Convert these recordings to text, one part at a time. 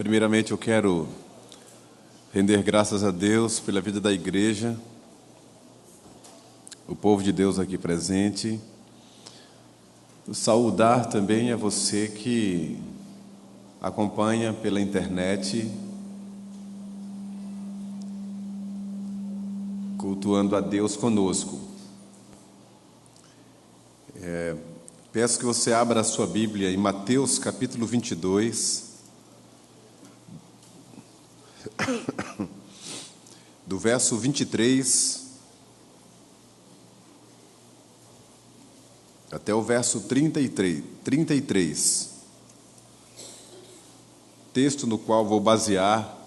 Primeiramente, eu quero render graças a Deus pela vida da igreja, o povo de Deus aqui presente. Saudar também a você que acompanha pela internet, cultuando a Deus conosco. Peço que você abra a sua Bíblia em Mateus capítulo 22, do verso 23 até o verso 33, texto no qual vou basear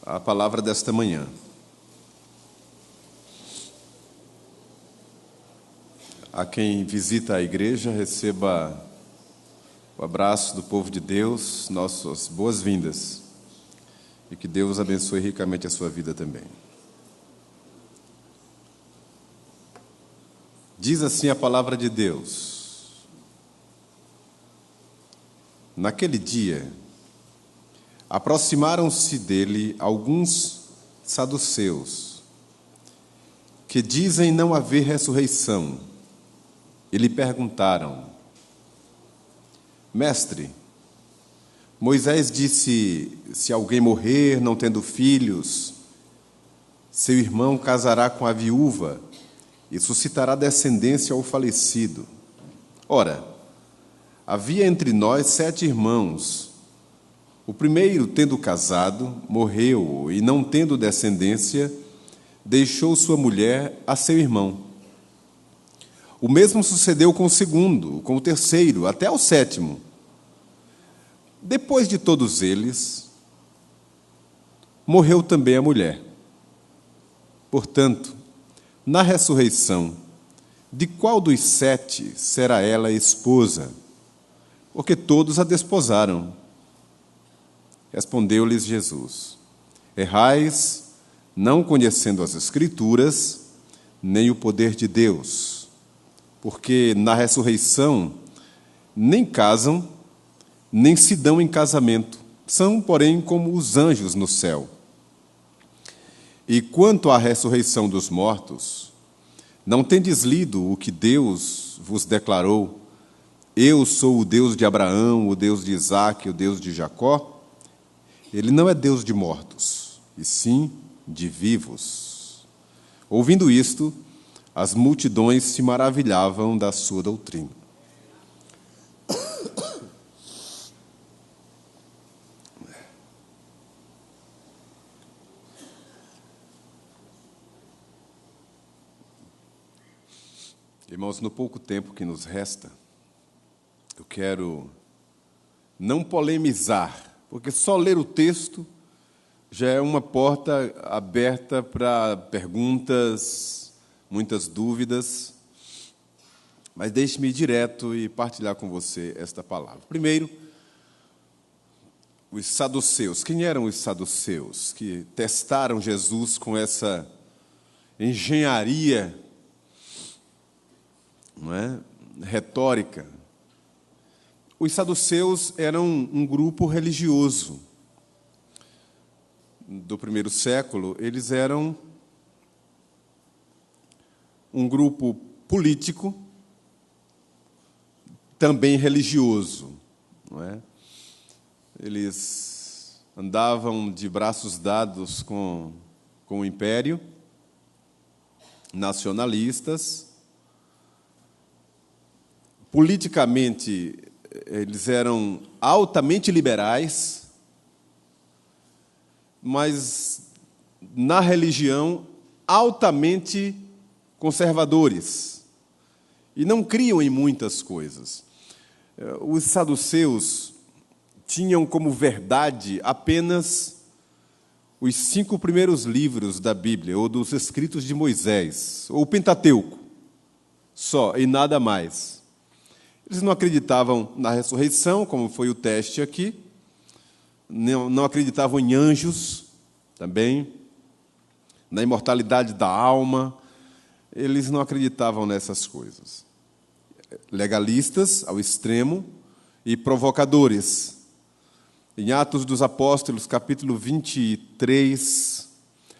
a palavra desta manhã. A quem visita a igreja, receba o abraço do povo de Deus, nossas boas-vindas, e que Deus abençoe ricamente a sua vida também. Diz assim a palavra de Deus: naquele dia, aproximaram-se dele alguns saduceus, que dizem não haver ressurreição, e lhe perguntaram: Mestre, Moisés disse, se alguém morrer não tendo filhos, seu irmão casará com a viúva e suscitará descendência ao falecido. Ora, havia entre nós 7 irmãos. O primeiro, tendo casado, morreu e, não tendo descendência, deixou sua mulher a seu irmão. O mesmo sucedeu com o segundo, com o terceiro, até ao 7º. Depois de todos eles, morreu também a mulher. Portanto, na ressurreição, de qual dos 7 será ela esposa? Porque todos a desposaram. Respondeu-lhes Jesus: Errais, não conhecendo as Escrituras, nem o poder de Deus. Porque na ressurreição nem casam, nem se dão em casamento. São, porém, como os anjos no céu. E quanto à ressurreição dos mortos, não tendes lido o que Deus vos declarou? Eu sou o Deus de Abraão, o Deus de Isaque, o Deus de Jacó? Ele não é Deus de mortos, e sim de vivos. Ouvindo isto, as multidões se maravilhavam da sua doutrina. Irmãos, no pouco tempo que nos resta, eu quero não polemizar, porque só ler o texto já é uma porta aberta para perguntas, muitas dúvidas, mas deixe-me ir direto e partilhar com você esta palavra. Primeiro, os saduceus. Quem eram os saduceus que testaram Jesus com essa engenharia, não é, retórica? Os saduceus eram um grupo religioso do primeiro século. Eles eram um grupo político, também religioso, não é? Eles andavam de braços dados com o império, nacionalistas. Politicamente, eles eram altamente liberais, mas na religião, altamente conservadores, e não criam em muitas coisas. Os saduceus tinham como verdade apenas os 5 primeiros livros da Bíblia, ou dos escritos de Moisés, ou o Pentateuco, só, e nada mais. Eles não acreditavam na ressurreição, como foi o teste aqui, não acreditavam em anjos também, na imortalidade da alma. Eles não acreditavam nessas coisas. Legalistas ao extremo e provocadores. Em Atos dos Apóstolos, capítulo 23,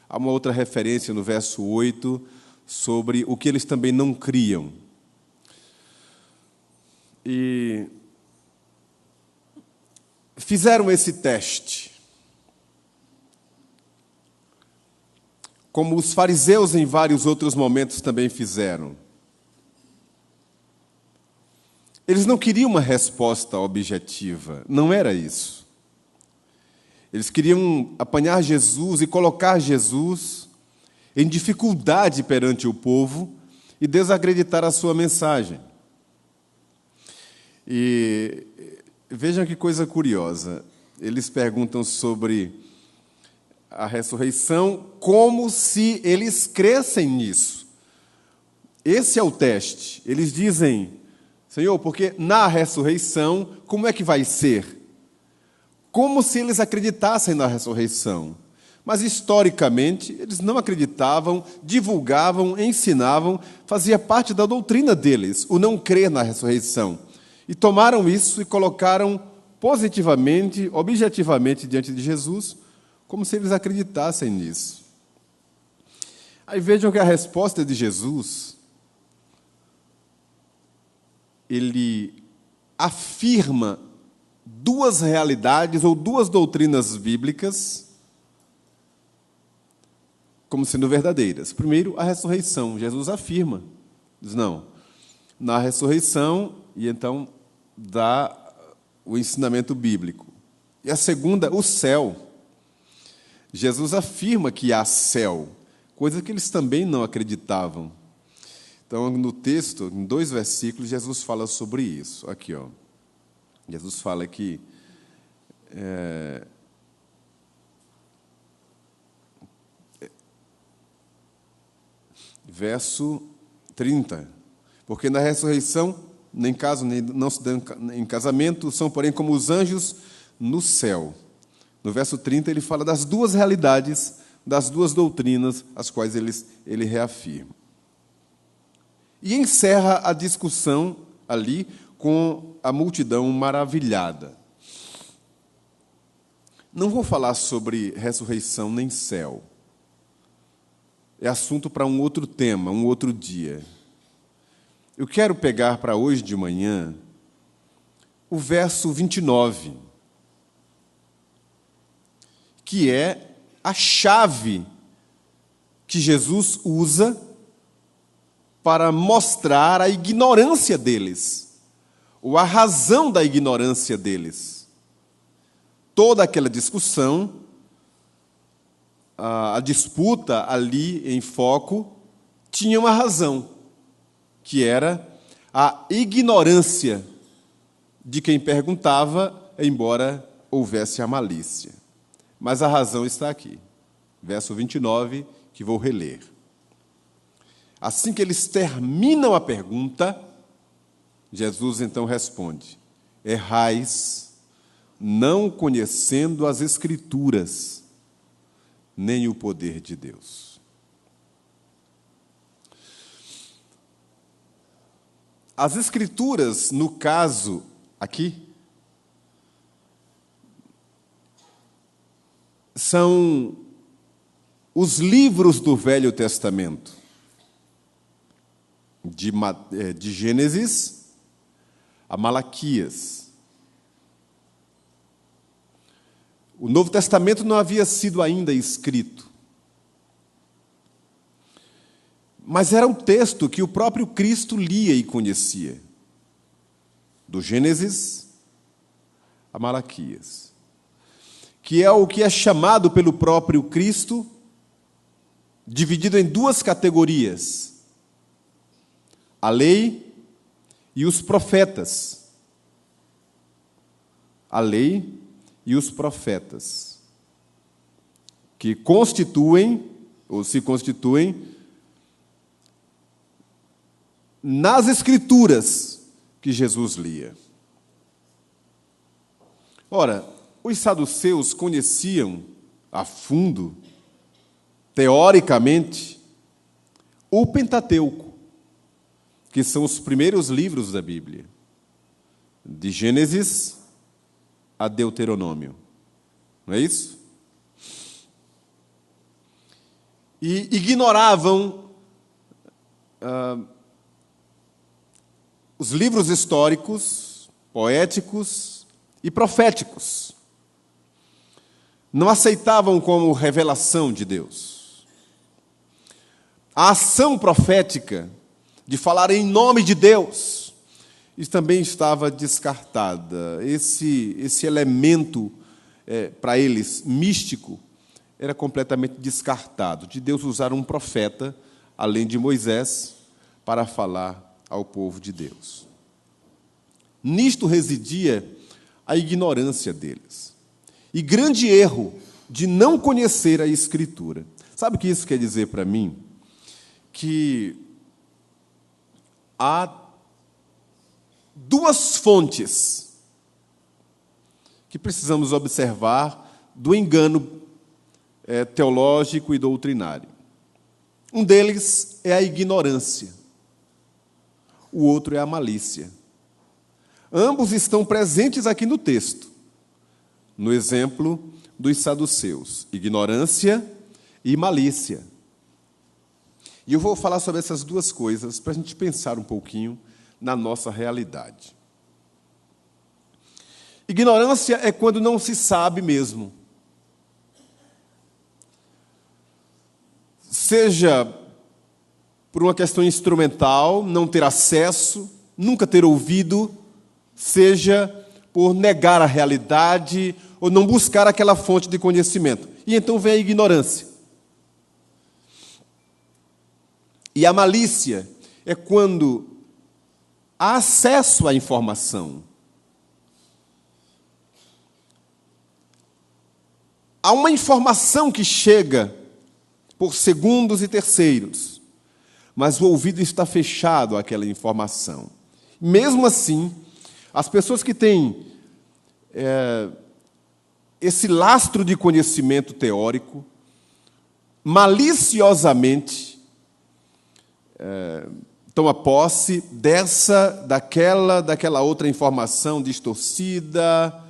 há uma outra referência no verso 8 sobre o que eles também não criam. E fizeram esse teste. Como os fariseus em vários outros momentos também fizeram. Eles não queriam uma resposta objetiva, não era isso. Eles queriam apanhar Jesus e colocar Jesus em dificuldade perante o povo e desacreditar a sua mensagem. E vejam que coisa curiosa. Eles perguntam sobre a ressurreição como se eles crescem nisso. Esse é o teste. Eles dizem, Senhor, porque na ressurreição, como é que vai ser? Como se eles acreditassem na ressurreição. Mas, historicamente, eles não acreditavam, divulgavam, ensinavam, fazia parte da doutrina deles, o não crer na ressurreição. E tomaram isso e colocaram positivamente, objetivamente, diante de Jesus, como se eles acreditassem nisso. Aí vejam que a resposta de Jesus, ele afirma duas realidades ou duas doutrinas bíblicas como sendo verdadeiras. Primeiro, a ressurreição. Jesus afirma, diz, não, na ressurreição, e então dá o ensinamento bíblico. E a segunda, o céu. Jesus afirma que há céu, coisa que eles também não acreditavam. Então, no texto, em 2 versículos, Jesus fala sobre isso. Aqui, ó. Jesus fala que verso 30. Porque na ressurreição, nem caso, nem não se dão em casamento, são, porém, como os anjos no céu. No verso 30, ele fala das duas realidades, das duas doutrinas, as quais ele reafirma. E encerra a discussão ali com a multidão maravilhada. Não vou falar sobre ressurreição nem céu. É assunto para um outro tema, um outro dia. Eu quero pegar para hoje de manhã o verso 29, que é a chave que Jesus usa para mostrar a ignorância deles, ou a razão da ignorância deles. Toda aquela discussão, a disputa ali em foco, tinha uma razão, que era a ignorância de quem perguntava, embora houvesse a malícia. Mas a razão está aqui, verso 29, que vou reler. Assim que eles terminam a pergunta, Jesus então responde: errais, não conhecendo as Escrituras, nem o poder de Deus. As Escrituras, no caso aqui, são os livros do Velho Testamento, de Gênesis a Malaquias. O Novo Testamento não havia sido ainda escrito, mas era um texto que o próprio Cristo lia e conhecia, do Gênesis a Malaquias, que é o que é chamado pelo próprio Cristo, dividido em duas categorias: a lei e os profetas. A lei e os profetas, que constituem, ou se constituem, nas Escrituras que Jesus lia. Ora, os saduceus conheciam a fundo, teoricamente, o Pentateuco, que são os primeiros livros da Bíblia, de Gênesis a Deuteronômio. Não é isso? E ignoravam os livros históricos, poéticos e proféticos. Não aceitavam como revelação de Deus. A ação profética de falar em nome de Deus, isso também estava descartada. Esse elemento, para eles, místico, era completamente descartado, de Deus usar um profeta, além de Moisés, para falar ao povo de Deus. Nisto residia a ignorância deles. E grande erro de não conhecer a Escritura. Sabe o que isso quer dizer para mim? Que há duas fontes que precisamos observar do engano teológico e doutrinário. Um deles é a ignorância, o outro é a malícia. Ambos estão presentes aqui no texto, no exemplo dos saduceus, ignorância e malícia. E eu vou falar sobre essas duas coisas para a gente pensar um pouquinho na nossa realidade. Ignorância é quando não se sabe mesmo. Seja por uma questão instrumental, não ter acesso, nunca ter ouvido, seja por negar a realidade ou não buscar aquela fonte de conhecimento. E então vem a ignorância. E a malícia é quando há acesso à informação. Há uma informação que chega por segundos e terceiros, mas o ouvido está fechado àquela informação. Mesmo assim, as pessoas que têm esse lastro de conhecimento teórico, maliciosamente toma posse daquela outra informação distorcida,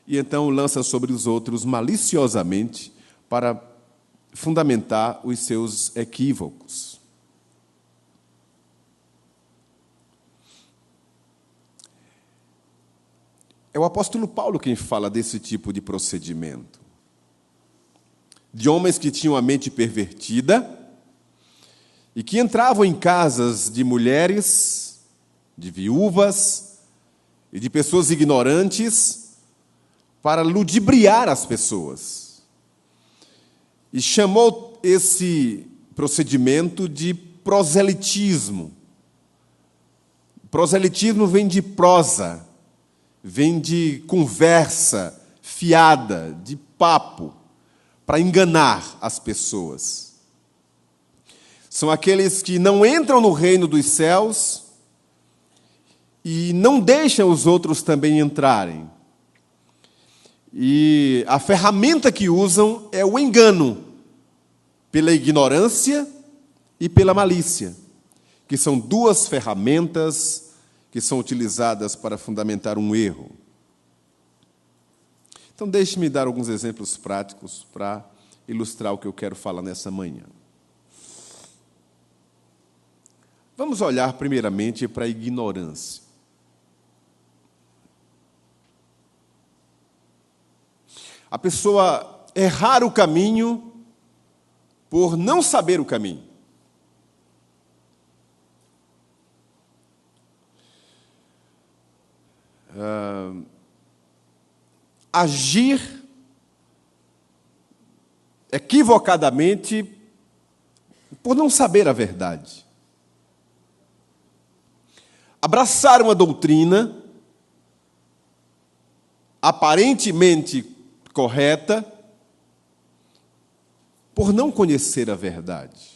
e então lança sobre os outros maliciosamente para fundamentar os seus equívocos. É o apóstolo Paulo quem fala desse tipo de procedimento. De homens que tinham a mente pervertida e que entravam em casas de mulheres, de viúvas e de pessoas ignorantes para ludibriar as pessoas. E chamou esse procedimento de proselitismo. Proselitismo vem de prosa, vem de conversa fiada, de papo, para enganar as pessoas. São aqueles que não entram no reino dos céus e não deixam os outros também entrarem. E a ferramenta que usam é o engano, pela ignorância e pela malícia, que são duas ferramentas que são utilizadas para fundamentar um erro. Então, deixe-me dar alguns exemplos práticos para ilustrar o que eu quero falar nessa manhã. Vamos olhar primeiramente para a ignorância. A pessoa errar o caminho por não saber o caminho. Agir equivocadamente por não saber a verdade. Abraçar uma doutrina aparentemente correta por não conhecer a verdade.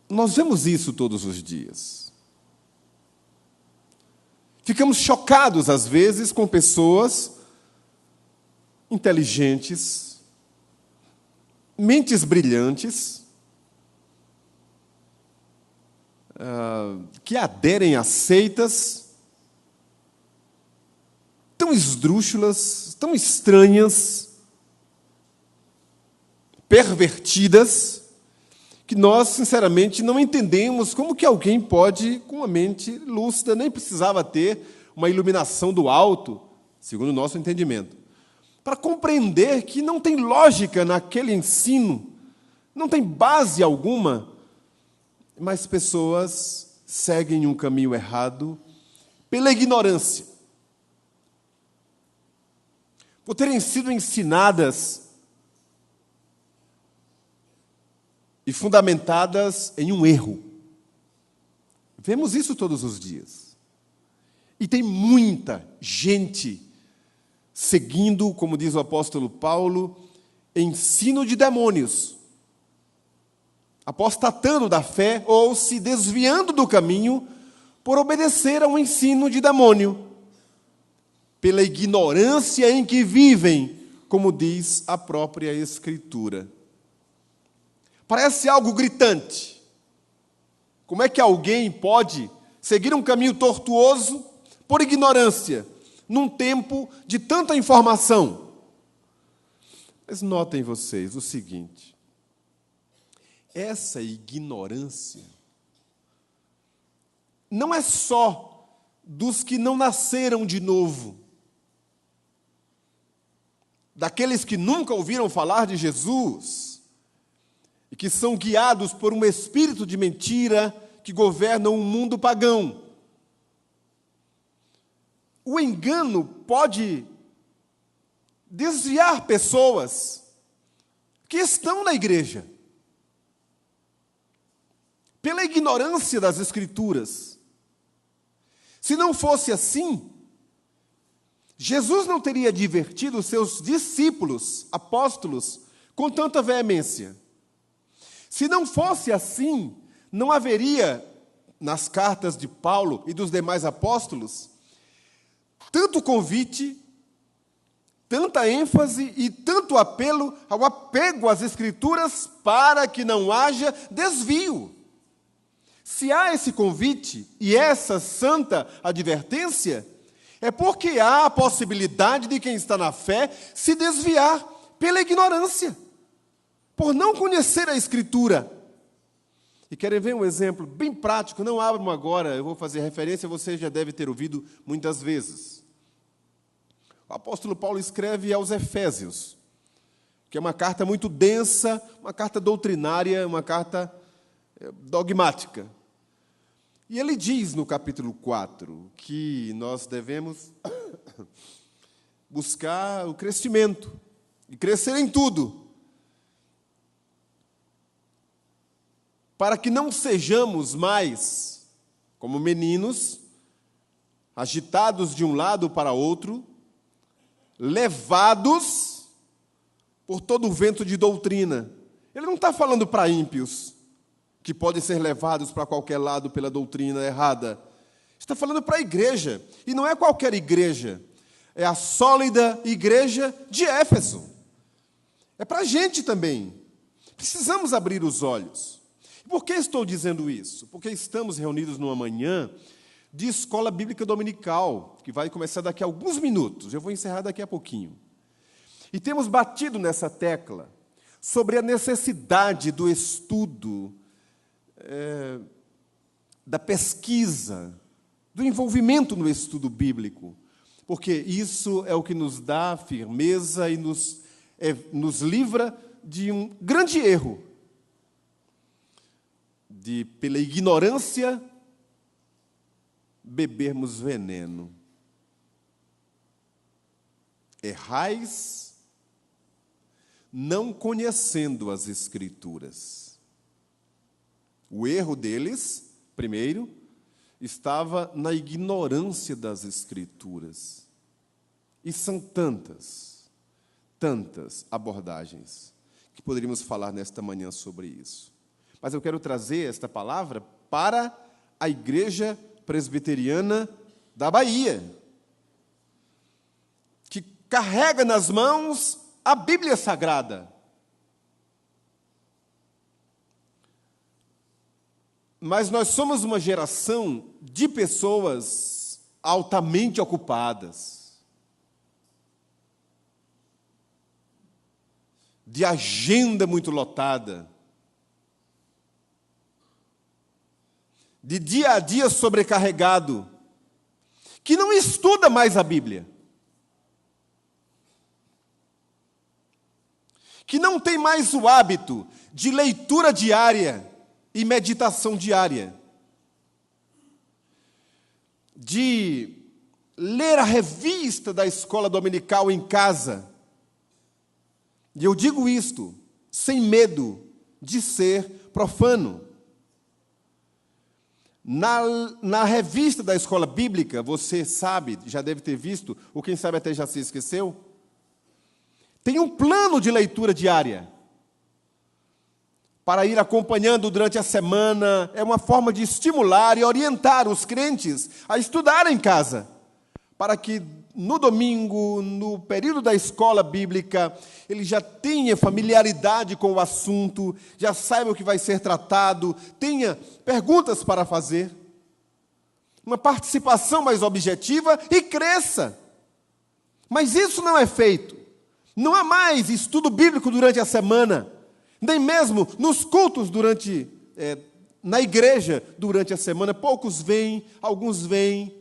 Nós vemos isso todos os dias. Ficamos chocados, às vezes, com pessoas inteligentes, mentes brilhantes, que aderem a seitas tão esdrúxulas, tão estranhas, pervertidas, que nós, sinceramente, não entendemos como que alguém pode, com uma mente lúcida, nem precisava ter uma iluminação do alto, segundo o nosso entendimento, para compreender que não tem lógica naquele ensino, não tem base alguma, mas pessoas seguem um caminho errado pela ignorância, por terem sido ensinadas e fundamentadas em um erro. Vemos isso todos os dias. E tem muita gente seguindo, como diz o apóstolo Paulo, ensino de demônios, apostatando da fé ou se desviando do caminho por obedecer a um ensino de demônio, pela ignorância em que vivem, como diz a própria Escritura. Parece algo gritante. Como é que alguém pode seguir um caminho tortuoso por ignorância, num tempo de tanta informação? Mas notem vocês o seguinte: essa ignorância não é só dos que não nasceram de novo, daqueles que nunca ouviram falar de Jesus e que são guiados por um espírito de mentira que governa um mundo pagão. O engano pode desviar pessoas que estão na igreja, pela ignorância das Escrituras. Se não fosse assim, Jesus não teria advertido os seus discípulos, apóstolos, com tanta veemência. Se não fosse assim, não haveria, nas cartas de Paulo e dos demais apóstolos, tanto convite, tanta ênfase e tanto apelo ao apego às Escrituras para que não haja desvio. Se há esse convite e essa santa advertência, é porque há a possibilidade de quem está na fé se desviar pela ignorância, por não conhecer a Escritura. E querem ver um exemplo bem prático? Não abram agora, eu vou fazer referência, você já deve ter ouvido muitas vezes. O apóstolo Paulo escreve aos Efésios, que é uma carta muito densa, uma carta doutrinária, uma carta dogmática. E ele diz no capítulo 4 que nós devemos buscar o crescimento e crescer em tudo, para que não sejamos mais como meninos, agitados de um lado para outro, levados por todo o vento de doutrina. Ele não está falando para ímpios, que podem ser levados para qualquer lado pela doutrina errada. Está falando para a igreja, e não é qualquer igreja, é a sólida igreja de Éfeso. É para a gente também. Precisamos abrir os olhos. Por que estou dizendo isso? Porque estamos reunidos numa manhã de escola bíblica dominical, que vai começar daqui a alguns minutos, eu vou encerrar daqui a pouquinho. E temos batido nessa tecla sobre a necessidade do estudo, da pesquisa, do envolvimento no estudo bíblico, porque isso é o que nos dá firmeza e nos livra de um grande erro, de, pela ignorância, bebermos veneno. Errais, não conhecendo as Escrituras. O erro deles, primeiro, estava na ignorância das Escrituras. E são tantas abordagens que poderíamos falar nesta manhã sobre isso. Mas eu quero trazer esta palavra para a Igreja Presbiteriana da Bahia, que carrega nas mãos a Bíblia Sagrada. Mas nós somos uma geração de pessoas altamente ocupadas. de agenda muito lotada, de dia a dia sobrecarregado, que não estuda mais a Bíblia, que não tem mais o hábito de leitura diária e meditação diária, de ler a revista da escola dominical em casa. E eu digo isto sem medo de ser profano. Na revista da escola bíblica, você sabe, já deve ter visto, ou quem sabe até já se esqueceu, tem um plano de leitura diária para ir acompanhando durante a semana. É uma forma de estimular e orientar os crentes a estudar em casa, para que no domingo, no período da escola bíblica, ele já tenha familiaridade com o assunto, já saiba o que vai ser tratado, tenha perguntas para fazer, uma participação mais objetiva e cresça. Mas isso não é feito. Não há mais estudo bíblico durante a semana, nem mesmo nos cultos na igreja durante a semana. Poucos vêm, alguns vêm.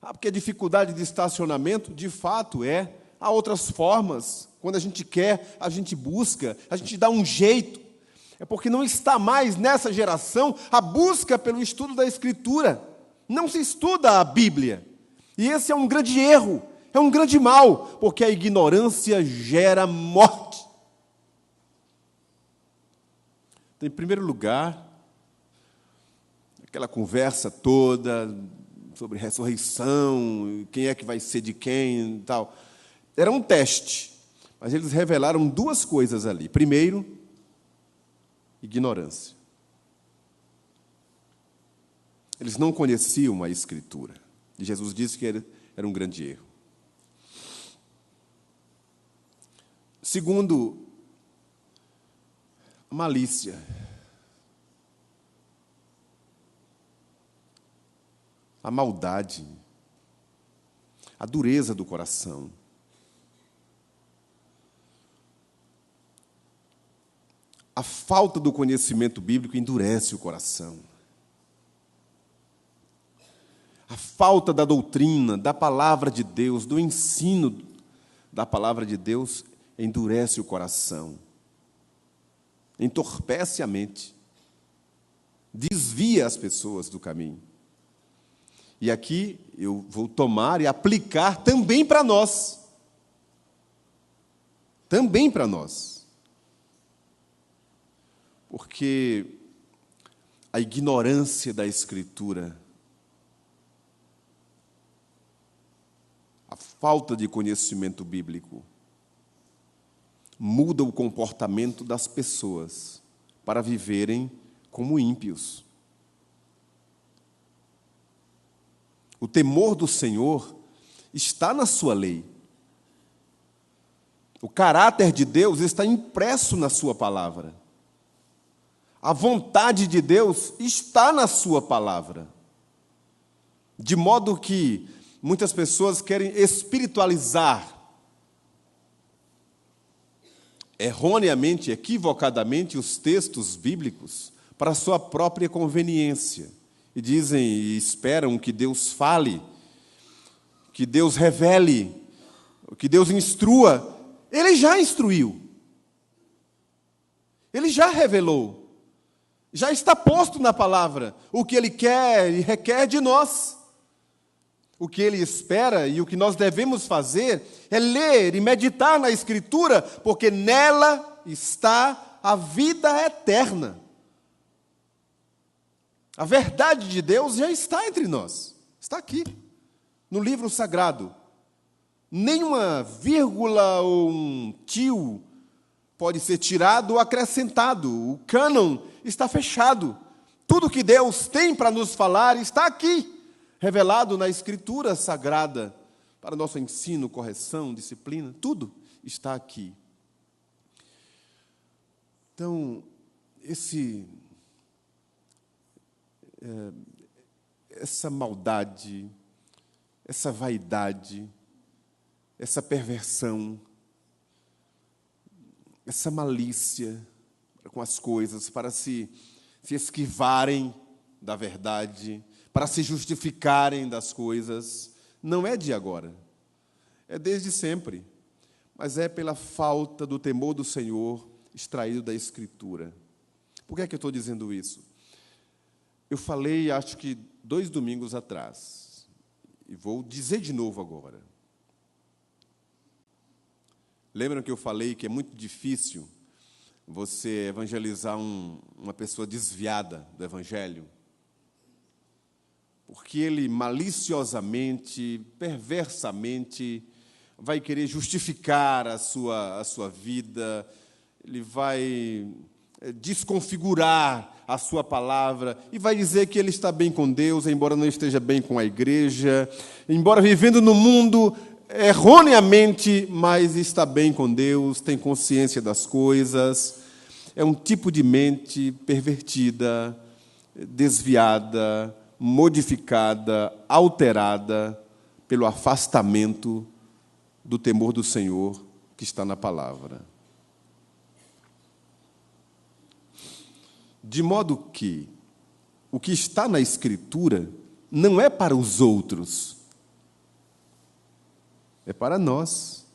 Porque a dificuldade de estacionamento, de fato, há outras formas. Quando a gente quer, a gente busca, a gente dá um jeito. É porque não está mais nessa geração a busca pelo estudo da Escritura. Não se estuda a Bíblia. E esse é um grande erro, é um grande mal, porque a ignorância gera morte. Então, em primeiro lugar, aquela conversa toda sobre ressurreição, quem é que vai ser de quem e tal. Era um teste, mas eles revelaram duas coisas ali. Primeiro, ignorância. Eles não conheciam a Escritura. E Jesus disse que era um grande erro. Segundo, a malícia. A maldade, a dureza do coração. A falta do conhecimento bíblico endurece o coração. A falta da doutrina, da palavra de Deus, do ensino da palavra de Deus, endurece o coração, entorpece a mente, desvia as pessoas do caminho. E aqui eu vou tomar e aplicar também para nós. Também para nós. Porque a ignorância da Escritura, a falta de conhecimento bíblico, muda o comportamento das pessoas para viverem como ímpios. O temor do Senhor está na sua lei. O caráter de Deus está impresso na sua palavra. A vontade de Deus está na sua palavra. De modo que muitas pessoas querem espiritualizar, erroneamente, equivocadamente, os textos bíblicos para a sua própria conveniência. E dizem e esperam que Deus fale, que Deus revele, que Deus instrua. Ele já instruiu. Ele já revelou. Já está posto na palavra o que Ele quer e requer de nós. O que Ele espera e o que nós devemos fazer é ler e meditar na Escritura, porque nela está a vida eterna. A verdade de Deus já está entre nós. Está aqui, no livro sagrado. Nenhuma vírgula ou um tio pode ser tirado ou acrescentado. O cânon está fechado. Tudo que Deus tem para nos falar está aqui, revelado na Escritura Sagrada, para nosso ensino, correção, disciplina. Tudo está aqui. Então, essa maldade, essa vaidade, essa perversão, essa malícia com as coisas, para se esquivarem da verdade, para se justificarem das coisas, não é de agora, é desde sempre, mas é pela falta do temor do Senhor extraído da Escritura. Por que é que eu estou dizendo isso? Eu falei, acho que 2 domingos atrás, e vou dizer de novo agora. Lembram que eu falei que é muito difícil você evangelizar uma pessoa desviada do Evangelho? Porque ele maliciosamente, perversamente, vai querer justificar a sua vida, ele vai desconfigurar a sua palavra e vai dizer que ele está bem com Deus, embora não esteja bem com a igreja, embora vivendo no mundo erroneamente, mas está bem com Deus, tem consciência das coisas. É um tipo de mente pervertida, desviada, modificada, alterada pelo afastamento do temor do Senhor que está na palavra. De modo que o que está na Escritura não é para os outros, é para nós.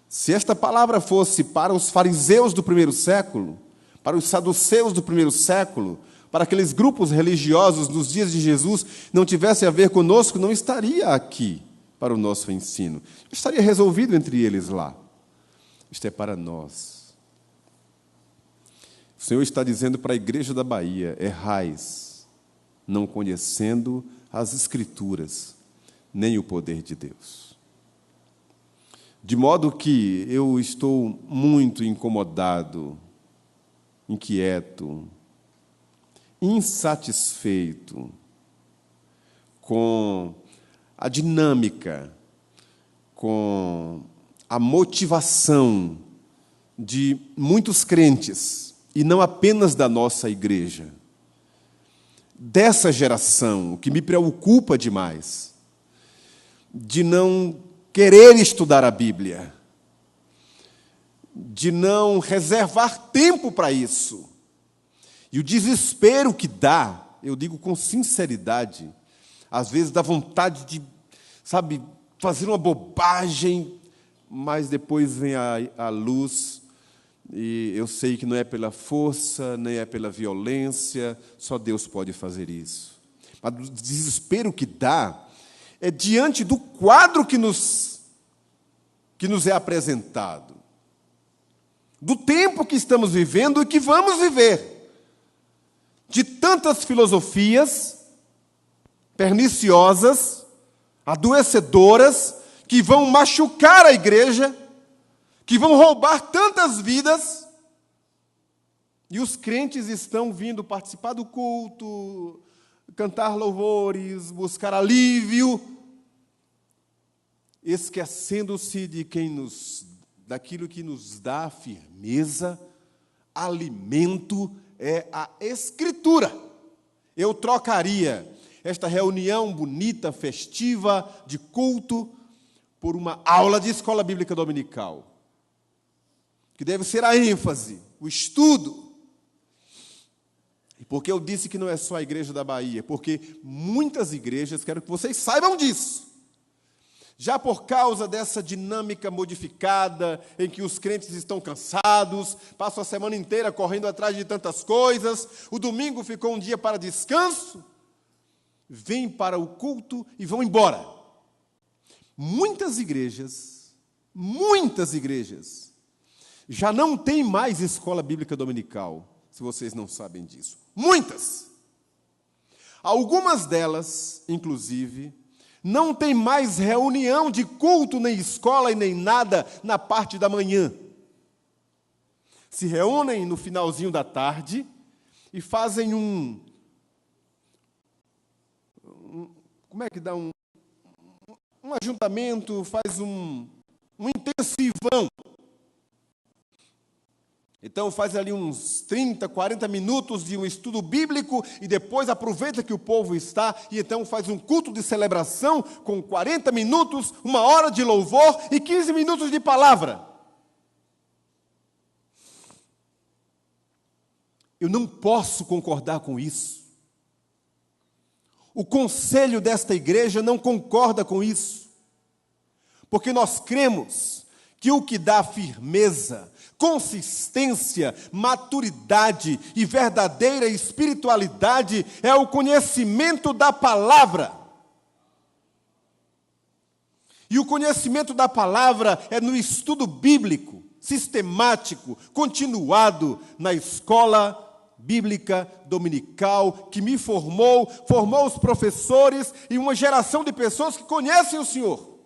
Se esta palavra fosse para os fariseus do primeiro século, para os saduceus do primeiro século, para aqueles grupos religiosos nos dias de Jesus, não tivesse a ver conosco, não estaria aqui para o nosso ensino. Estaria resolvido entre eles lá. Isto é para nós. O Senhor está dizendo para a igreja da Bahia: errais, não conhecendo as Escrituras, nem o poder de Deus. De modo que eu estou muito incomodado, inquieto, insatisfeito com a dinâmica, com a motivação de muitos crentes, e não apenas da nossa igreja, dessa geração, que me preocupa demais, de não querer estudar a Bíblia, de não reservar tempo para isso. E o desespero que dá, eu digo com sinceridade, às vezes dá vontade de, fazer uma bobagem, mas depois vem a luz, e eu sei que não é pela força, nem é pela violência, só Deus pode fazer isso. Mas o desespero que dá é diante do quadro que nos é apresentado, do tempo que estamos vivendo e que vamos viver, de tantas filosofias perniciosas, adoecedoras, que vão machucar a igreja, que vão roubar tantas vidas, e os crentes estão vindo participar do culto, cantar louvores, buscar alívio, esquecendo-se daquilo que nos dá firmeza, alimento, é a Escritura. Eu trocaria esta reunião bonita, festiva, de culto, por uma aula de escola bíblica dominical, que deve ser a ênfase, o estudo. E por que eu disse que não é só a igreja da Bahia? Porque muitas igrejas, quero que vocês saibam disso, já por causa dessa dinâmica modificada, em que os crentes estão cansados, passam a semana inteira correndo atrás de tantas coisas, o domingo ficou um dia para descanso, vêm para o culto e vão embora. Muitas igrejas, já não tem mais escola bíblica dominical, se vocês não sabem disso. Muitas! Algumas delas, inclusive, não tem mais reunião de culto, nem escola e nem nada na parte da manhã. Se reúnem no finalzinho da tarde e fazem como é que dá um ajuntamento, faz um intensivão. Então faz ali uns 30, 40 minutos de um estudo bíblico e depois aproveita que o povo está e então faz um culto de celebração com 40 minutos, 1 hora de louvor e 15 minutos de palavra. Eu não posso concordar com isso. O conselho desta igreja não concorda com isso. Porque nós cremos que o que dá firmeza, consistência, maturidade e verdadeira espiritualidade é o conhecimento da palavra. E o conhecimento da palavra é no estudo bíblico, sistemático, continuado na escola bíblica dominical, que me formou os professores e uma geração de pessoas que conhecem o Senhor.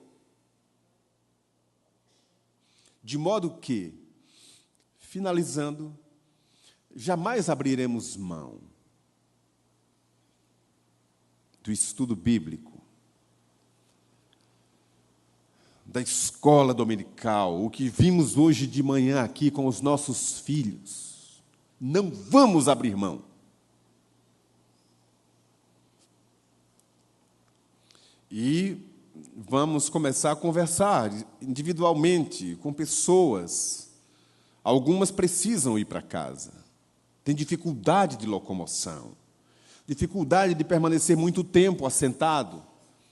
De modo que, finalizando, jamais abriremos mão do estudo bíblico, da escola dominical, o que vimos hoje de manhã aqui com os nossos filhos. Não vamos abrir mão. E vamos começar a conversar individualmente com pessoas. Algumas precisam ir para casa. Têm dificuldade de locomoção, dificuldade de permanecer muito tempo assentado.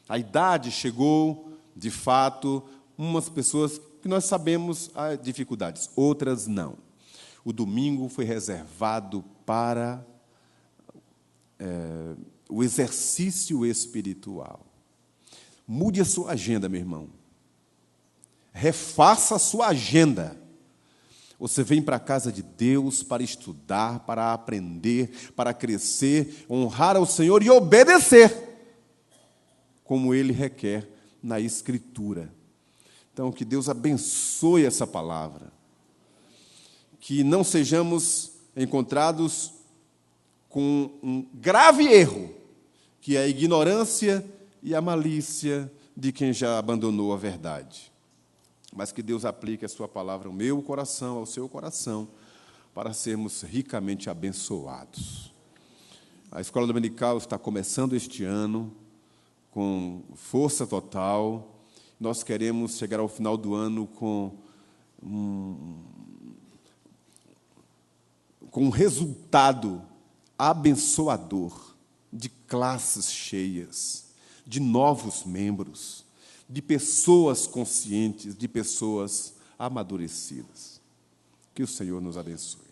A idade chegou, de fato, umas pessoas que nós sabemos as dificuldades, outras não. O domingo foi reservado para o exercício espiritual. Mude a sua agenda, meu irmão. Refaça a sua agenda. Você vem para a casa de Deus para estudar, para aprender, para crescer, honrar ao Senhor e obedecer, como Ele requer na Escritura. Então, que Deus abençoe essa palavra. Que não sejamos encontrados com um grave erro, que é a ignorância e a malícia de quem já abandonou a verdade. Mas que Deus aplique a sua palavra ao meu coração, ao seu coração, para sermos ricamente abençoados. A escola dominical está começando este ano com força total. Nós queremos chegar ao final do ano com um resultado abençoador de classes cheias, de novos membros, de pessoas conscientes, de pessoas amadurecidas. Que o Senhor nos abençoe.